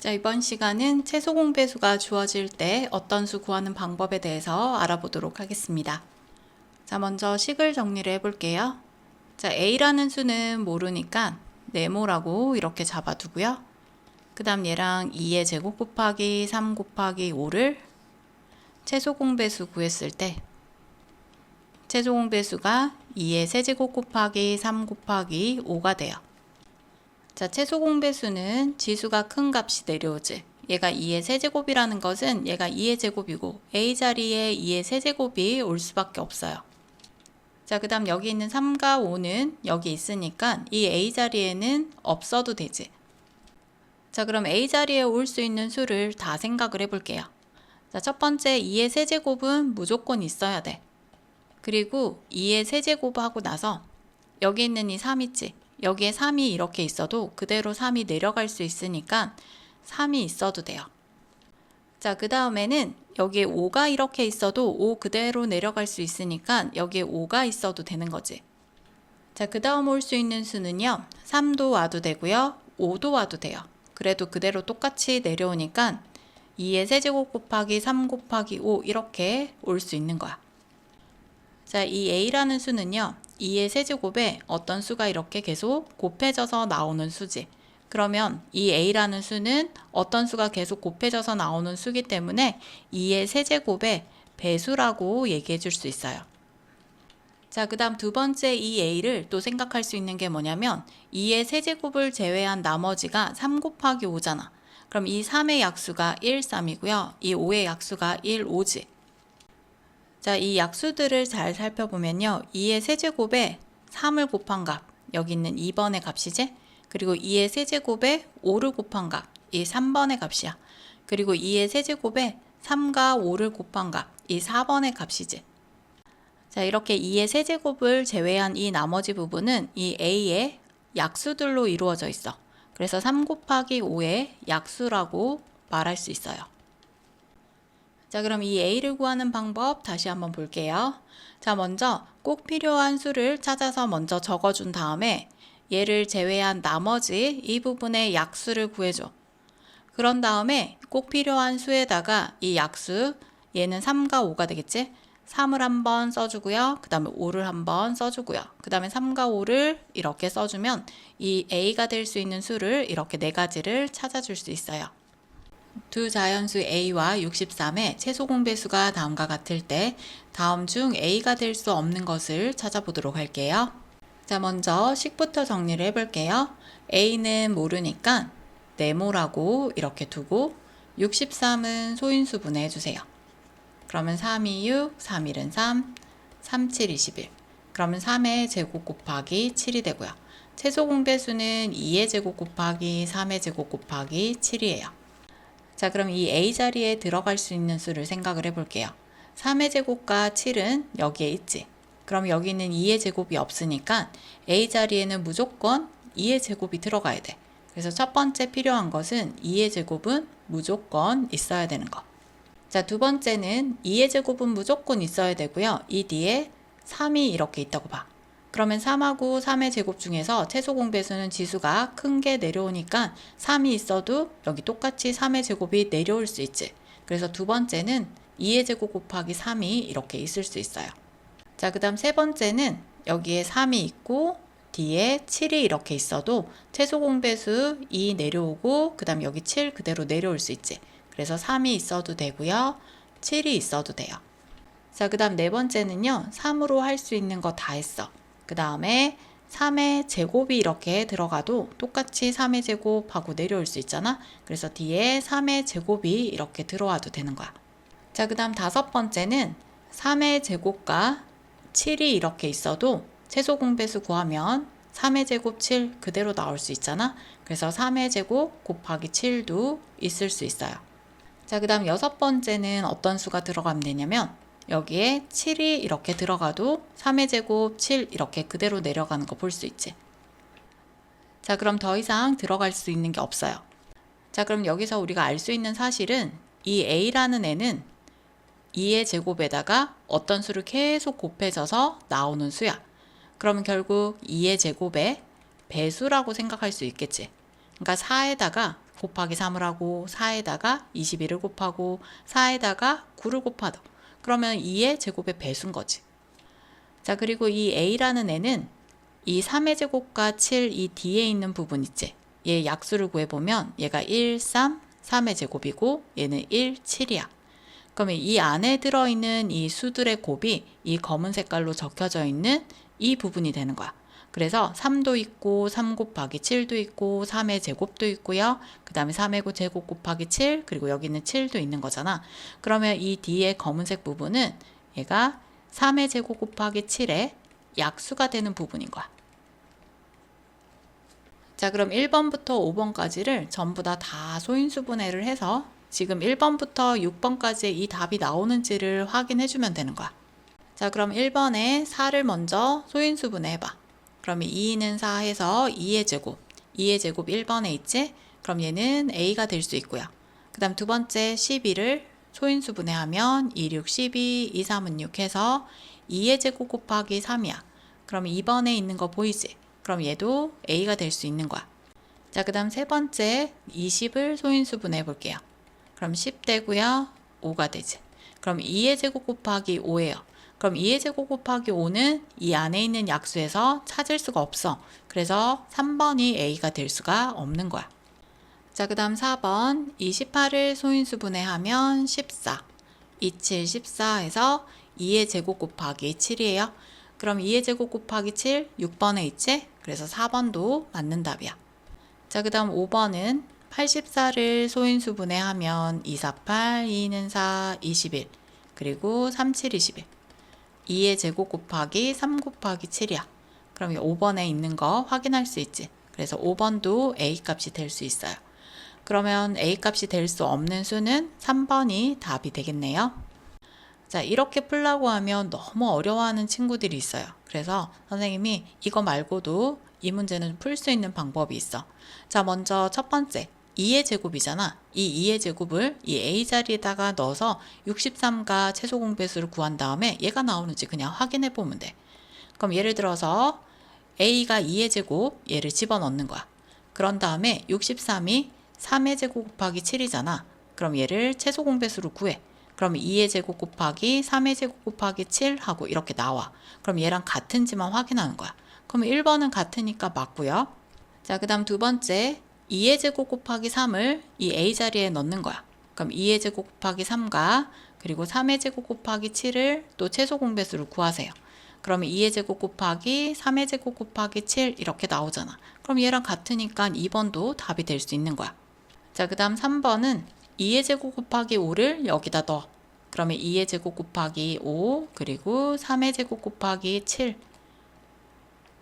자, 이번 시간은 채소 공배수가 주어질 때 어떤 수 구하는 방법에 대해서 알아보도록 하겠습니다. 자, 먼저 식을 정리를 해볼게요. 자, A라는 수는 모르니까 네모라고 이렇게 잡아두고요. 그 다음 얘랑 2의 제곱 곱하기 3 곱하기 5를 채소 공배수 구했을 때 채소 공배수가 2의 세제곱 곱하기 3 곱하기 5가 돼요. 자, 채소 공배수는 지수가 큰 값이 내려오지. 얘가 2의 세제곱이라는 것은 얘가 2의 제곱이고 A 자리에 2의 세제곱이 올 수밖에 없어요. 자, 그 다음 여기 있는 3과 5는 여기 있으니까 이 A 자리에는 없어도 되지. 자, 그럼 A 자리에 올 수 있는 수를 다 생각을 해볼게요. 자, 첫 번째 2의 세제곱은 무조건 있어야 돼. 그리고 2의 세제곱하고 나서 여기 있는 이 3 있지. 여기에 3이 이렇게 있어도 그대로 3이 내려갈 수 있으니까 3이 있어도 돼요. 자, 그 다음에는 여기에 5가 이렇게 있어도 5 그대로 내려갈 수 있으니까 여기에 5가 있어도 되는 거지. 자, 그 다음 올 수 있는 수는요. 3도 와도 되고요. 5도 와도 돼요. 그래도 그대로 똑같이 내려오니까 2의 세제곱 곱하기 3 곱하기 5 이렇게 올 수 있는 거야. 자, 이 A라는 수는요. 2의 세제곱에 어떤 수가 이렇게 계속 곱해져서 나오는 수지. 그러면 이 A라는 수는 어떤 수가 계속 곱해져서 나오는 수기 때문에 2의 세제곱의 배수라고 얘기해 줄 수 있어요. 자, 그 다음 두 번째 이 A를 또 생각할 수 있는 게 뭐냐면 2의 세제곱을 제외한 나머지가 3 곱하기 5잖아. 그럼 이 3의 약수가 1, 3이고요. 이 5의 약수가 1, 5지. 자, 이 약수들을 잘 살펴보면요. 2의 세제곱에 3을 곱한 값, 여기 있는 2번의 값이지? 그리고 2의 세제곱에 5를 곱한 값, 이 3번의 값이야. 그리고 2의 세제곱에 3과 5를 곱한 값, 이 4번의 값이지. 자, 이렇게 2의 세제곱을 제외한 이 나머지 부분은 이 A의 약수들로 이루어져 있어. 그래서 3 곱하기 5의 약수라고 말할 수 있어요. 자, 그럼 이 A를 구하는 방법 다시 한번 볼게요. 자, 먼저 꼭 필요한 수를 찾아서 먼저 적어준 다음에 얘를 제외한 나머지 이 부분의 약수를 구해줘. 그런 다음에 꼭 필요한 수에다가 이 약수, 얘는 3과 5가 되겠지? 3을 한번 써주고요. 그 다음에 5를 한번 써주고요. 그 다음에 3과 5를 이렇게 써주면 이 A가 될 수 있는 수를 이렇게 4가지를 찾아줄 수 있어요. 두 자연수 A와 63의 채소 공배수가 다음과 같을 때 다음 중 A가 될 수 없는 것을 찾아보도록 할게요. 자, 먼저 식부터 정리를 해볼게요. A는 모르니까 네모라고 이렇게 두고 63은 소인수분해 해주세요. 그러면 3, 2, 6, 3, 1은 3, 3, 7, 21. 그러면 3의 제곱 곱하기 7이 되고요. 채소 공배수는 2의 제곱 곱하기 3의 제곱 곱하기 7이에요. 자, 그럼 이 A 자리에 들어갈 수 있는 수를 생각을 해볼게요. 3의 제곱과 7은 여기에 있지. 그럼 여기는 2의 제곱이 없으니까 A 자리에는 무조건 2의 제곱이 들어가야 돼. 그래서 첫 번째 필요한 것은 2의 제곱은 무조건 있어야 되는 거. 자, 두 번째는 2의 제곱은 무조건 있어야 되고요. 이 뒤에 3이 이렇게 있다고 봐. 그러면 3하고 3의 제곱 중에서 채소 공배수는 지수가 큰 게 내려오니까 3이 있어도 여기 똑같이 3의 제곱이 내려올 수 있지. 그래서 두 번째는 2의 제곱 곱하기 3이 이렇게 있을 수 있어요. 자, 그 다음 세 번째는 여기에 3이 있고 뒤에 7이 이렇게 있어도 채소 공배수 2 내려오고 그 다음 여기 7 그대로 내려올 수 있지. 그래서 3이 있어도 되고요. 7이 있어도 돼요. 자, 그 다음 네 번째는요. 3으로 할 수 있는 거 다 했어. 그 다음에 3의 제곱이 이렇게 들어가도 똑같이 3의 제곱하고 내려올 수 있잖아. 그래서 뒤에 3의 제곱이 이렇게 들어와도 되는 거야. 자, 그 다음 다섯 번째는 3의 제곱과 7이 이렇게 있어도 채소 공배수 구하면 3의 제곱 7 그대로 나올 수 있잖아. 그래서 3의 제곱 곱하기 7도 있을 수 있어요. 자, 그 다음 여섯 번째는 어떤 수가 들어가면 되냐면 여기에 7이 이렇게 들어가도 3의 제곱 7 이렇게 그대로 내려가는 거 볼 수 있지. 자, 그럼 더 이상 들어갈 수 있는 게 없어요. 자, 그럼 여기서 우리가 알 수 있는 사실은 이 A라는 애는 2의 제곱에다가 어떤 수를 계속 곱해져서 나오는 수야. 그러면 결국 2의 제곱의 배수라고 생각할 수 있겠지. 그러니까 4에다가 곱하기 3을 하고 4에다가 21을 곱하고 4에다가 9를 곱하다. 그러면 2의 제곱의 배수인 거지. 자, 그리고 이 a라는 애는 이 3의 제곱과 7, 이 뒤에 있는 부분 있지? 얘 약수를 구해보면 얘가 1, 3, 3의 제곱이고 얘는 1, 7이야. 그러면 이 안에 들어있는 이 수들의 곱이 이 검은 색깔로 적혀져 있는 이 부분이 되는 거야. 그래서 3도 있고 3 곱하기 7도 있고 3의 제곱도 있고요. 그 다음에 3의 제곱 곱하기 7 그리고 여기는 7도 있는 거잖아. 그러면 이 뒤에 검은색 부분은 얘가 3의 제곱 곱하기 7의 약수가 되는 부분인 거야. 자, 그럼 1번부터 5번까지를 전부 다 소인수분해를 해서 지금 1번부터 6번까지 이 답이 나오는지를 확인해 주면 되는 거야. 자, 그럼 1번에 4를 먼저 소인수분해 해봐. 그러면 2는 4 해서 2의 제곱 1번에 있지? 그럼 얘는 a가 될 수 있고요. 그 다음 두 번째 12를 소인수분해하면 2, 6, 12, 2, 3은 6 해서 2의 제곱 곱하기 3이야. 그럼 2번에 있는 거 보이지? 그럼 얘도 a가 될 수 있는 거야. 자, 그 다음 세 번째 20을 소인수분해 볼게요. 그럼 10 되고요. 5가 되지. 그럼 2의 제곱 곱하기 5예요. 그럼 2의 제곱 곱하기 5는 이 안에 있는 약수에서 찾을 수가 없어. 그래서 3번이 a가 될 수가 없는 거야. 자, 그 다음 4번 28을 소인수분해하면 14 27, 14 해서 2의 제곱 곱하기 7이에요. 그럼 2의 제곱 곱하기 7 6번에 있지? 그래서 4번도 맞는 답이야. 자, 그 다음 5번은 84를 소인수분해하면 2, 4, 8, 2는 4, 21 그리고 3, 7, 21 2의 제곱 곱하기 3 곱하기 7이야. 그럼 5번에 있는 거 확인할 수 있지. 그래서 5번도 a 값이 될 수 있어요. 그러면 a 값이 될 수 없는 수는 3번이 답이 되겠네요. 자, 이렇게 풀라고 하면 너무 어려워하는 친구들이 있어요. 그래서 선생님이 이거 말고도 이 문제는 풀 수 있는 방법이 있어. 자, 먼저 첫 번째 2의 제곱이잖아. 이 2의 제곱을 이 a 자리에다가 넣어서 63가 최소 공배수를 구한 다음에 얘가 나오는지 그냥 확인해 보면 돼. 그럼 예를 들어서 a가 2의 제곱 얘를 집어넣는 거야. 그런 다음에 63이 3의 제곱 곱하기 7이잖아. 그럼 얘를 최소 공배수로 구해. 그럼 2의 제곱 곱하기 3의 제곱 곱하기 7 하고 이렇게 나와. 그럼 얘랑 같은지만 확인하는 거야. 그럼 1번은 같으니까 맞고요. 자, 그 다음 두 번째 2의 제곱 곱하기 3을 이 a 자리에 넣는 거야. 그럼 2의 제곱 곱하기 3과 그리고 3의 제곱 곱하기 7을 또 최소 공배수를 구하세요. 그러면 2의 제곱 곱하기 3의 제곱 곱하기 7 이렇게 나오잖아. 그럼 얘랑 같으니까 2번도 답이 될 수 있는 거야. 자, 그 다음 3번은 2의 제곱 곱하기 5를 여기다 넣어. 그러면 2의 제곱 곱하기 5 그리고 3의 제곱 곱하기 7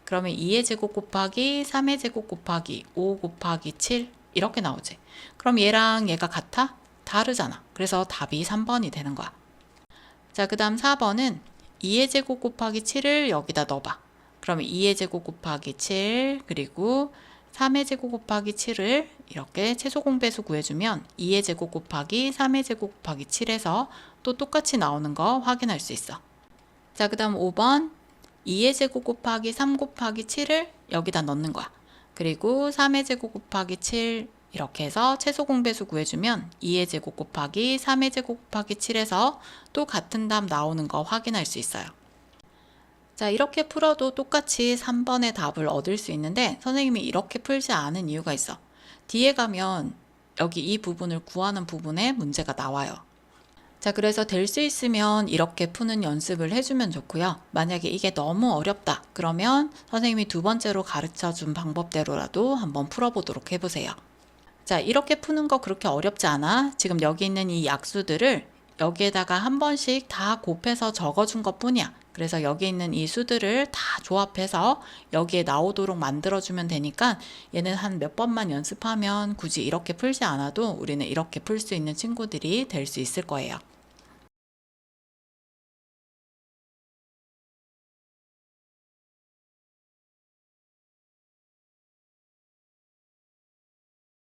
그러면 2의 제곱 곱하기 3의 제곱 곱하기 5 곱하기 7 이렇게 나오지. 그럼 얘랑 얘가 같아? 다르잖아. 그래서 답이 3번이 되는 거야. 자, 그 다음 4번은 2의 제곱 곱하기 7을 여기다 넣어봐. 그러면 2의 제곱 곱하기 7 그리고 3의 제곱 곱하기 7을 이렇게 최소 공배수 구해주면 2의 제곱 곱하기 3의 제곱 곱하기 7에서 또 똑같이 나오는 거 확인할 수 있어. 자, 그 다음 5번 2의 제곱 곱하기 3 곱하기 7을 여기다 넣는 거야. 그리고 3의 제곱 곱하기 7 이렇게 해서 최소 공배수 구해주면 2의 제곱 곱하기 3의 제곱 곱하기 7에서 또 같은 답 나오는 거 확인할 수 있어요. 자, 이렇게 풀어도 똑같이 3번의 답을 얻을 수 있는데 선생님이 이렇게 풀지 않은 이유가 있어. 뒤에 가면 여기 이 부분을 구하는 부분에 문제가 나와요. 자, 그래서 될 수 있으면 이렇게 푸는 연습을 해주면 좋고요. 만약에 이게 너무 어렵다 그러면 선생님이 두 번째로 가르쳐준 방법대로라도 한번 풀어보도록 해보세요. 자, 이렇게 푸는 거 그렇게 어렵지 않아. 지금 여기 있는 이 약수들을 여기에다가 한 번씩 다 곱해서 적어준 것 뿐이야. 그래서 여기 있는 이 수들을 다 조합해서 여기에 나오도록 만들어주면 되니까 얘는 한 몇 번만 연습하면 굳이 이렇게 풀지 않아도 우리는 이렇게 풀 수 있는 친구들이 될 수 있을 거예요.